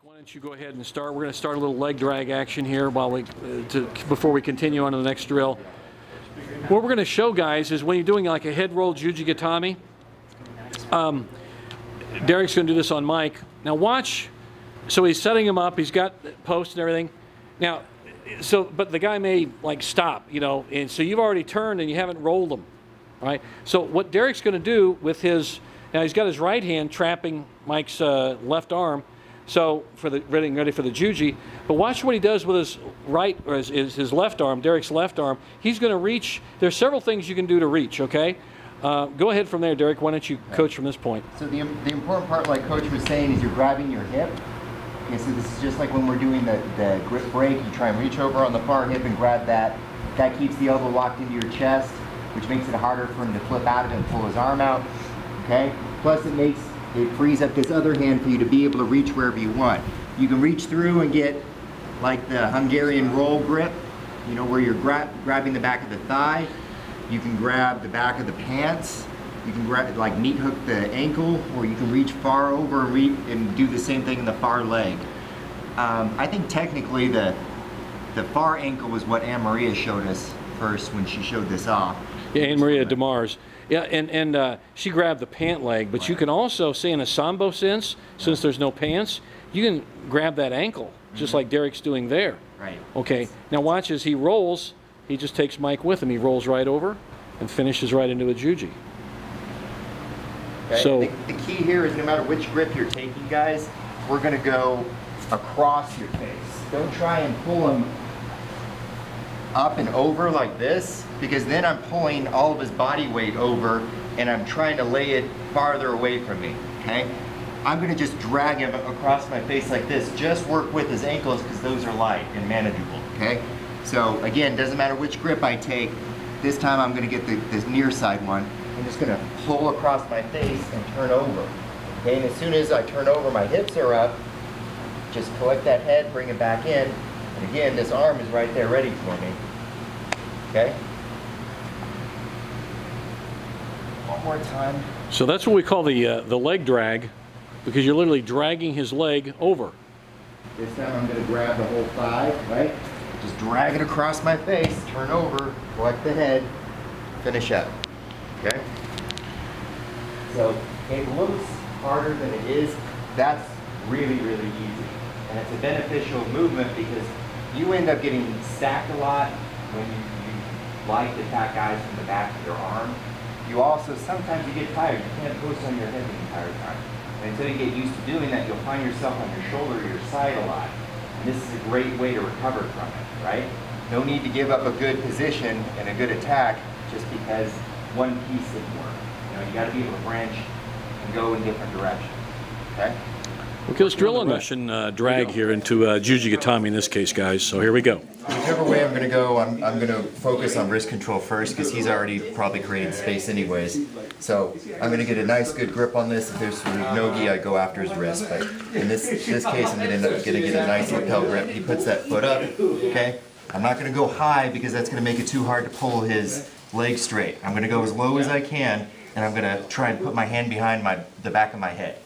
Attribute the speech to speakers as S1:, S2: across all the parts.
S1: Why don't you go ahead and start? We're going to start a little leg drag action here before we continue on to the next drill. What we're going to show, guys, is when you're doing like a head roll Juji Gatame. Derek's going to do this on Mike. Now watch. So he's setting him up. He's got posts and everything. Now, but the guy may like stop, you know, and so you've already turned and you haven't rolled him, all right? So what Derek's going to do with now he's got his right hand trapping Mike's left arm. So ready for the Juji, but watch what he does with his right, or his left arm, Derek's left arm. He's going to reach. There's several things you can do to reach, okay? Go ahead from there, Derek. Why don't you coach from this point?
S2: So the important part, like Coach was saying, is you're grabbing your hip. Okay, so this is just like when we're doing the grip break. You try and reach over on the far hip and grab that. That keeps the elbow locked into your chest, which makes it harder for him to flip out of it and pull his arm out. Okay? Plus it frees up this other hand for you to be able to reach wherever you want. You can reach through and get like the Hungarian roll grip, you know, where you're grabbing the back of the thigh. You can grab the back of the pants. You can grab, like, knee hook the ankle, or you can reach far over and do the same thing in the far leg. I think technically the far ankle was what Anne Maria showed us first when she showed this off.
S1: Yeah, Anne Maria DeMars. Yeah, and she grabbed the pant leg, but right. You can also, say in a sambo sense, since there's no pants, you can grab that ankle, just like Derek's doing there.
S2: Right.
S1: Okay, now watch as he rolls, he just takes Mike with him. He rolls right over and finishes right into a Juji.
S2: Okay. So the key here is no matter which grip you're taking, guys, we're going to go across your face. Don't try and pull him up and over like this, because then I'm pulling all of his body weight over and I'm trying to lay it farther away from me, okay? I'm going to just drag him across my face like this. Just work with his ankles because those are light and manageable, okay? So again, doesn't matter which grip I take. This time I'm going to get this near side one. I'm just going to pull across my face and turn over, okay? And as soon as I turn over, my hips are up. Just collect that head, bring it back in. And again, this arm is right there ready for me. Okay? One more time.
S1: So that's what we call the leg drag, because you're literally dragging his leg over.
S2: This time I'm going to grab the whole thigh, right? Just drag it across my face, turn over, collect the head, finish up. Okay? So it looks harder than it is. That's really, really easy. And it's a beneficial movement because you end up getting stacked a lot when you like to attack guys from the back of your arm. You also, sometimes you get tired. You can't post on your head the entire time. And until you get used to doing that, you'll find yourself on your shoulder or your side a lot. And this is a great way to recover from it, right? No need to give up a good position and a good attack just because one piece didn't work. You know, you got to be able to branch and go in different directions, okay?
S1: Okay, let's drill on Russian drag here into Juji Gatame in this case, guys. So here we go.
S2: Whichever way I'm going to go, I'm going to focus on wrist control first because he's already probably created space anyways. So I'm going to get a nice good grip on this. If there's some no-gi, I go after his wrist. But in this case, I'm going to get a nice lapel grip. He puts that foot up, okay? I'm not going to go high because that's going to make it too hard to pull his leg straight. I'm going to go as low as I can, and I'm going to try and put my hand behind the back of my head.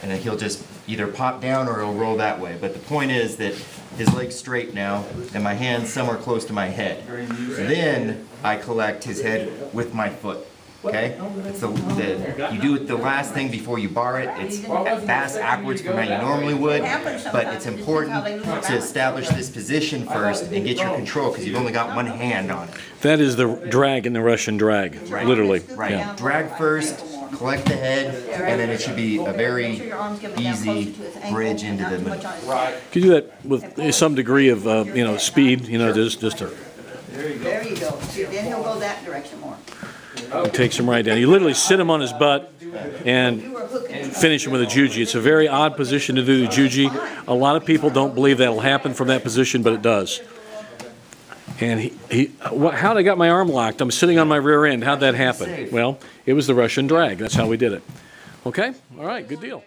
S2: And then he'll just either pop down or he'll roll that way. But the point is that his leg's straight now, and my hand's somewhere close to my head. Then I collect his head with my foot. Okay? It's you do it the last thing before you bar it. It's fast backwards from how you normally would, but it's important to establish this position first and get your control because you've only got one hand on it.
S1: That is the drag in the Russian drag,
S2: right.
S1: Literally.
S2: Right.
S1: Yeah.
S2: Drag first, collect the head, and then it should be a very easy bridge into the middle.
S1: Can you do that with some degree of speed? You know, just to.
S3: There you go. Then he'll go that direction more.
S1: He takes him right down. You literally sit him on his butt and finish him with a Juji. It's a very odd position to do the Juji. A lot of people don't believe that'll happen from that position, but it does. And how'd I got my arm locked? I'm sitting on my rear end. How'd that happen? Well, it was the Russian drag. That's how we did it. Okay? All right. Good deal.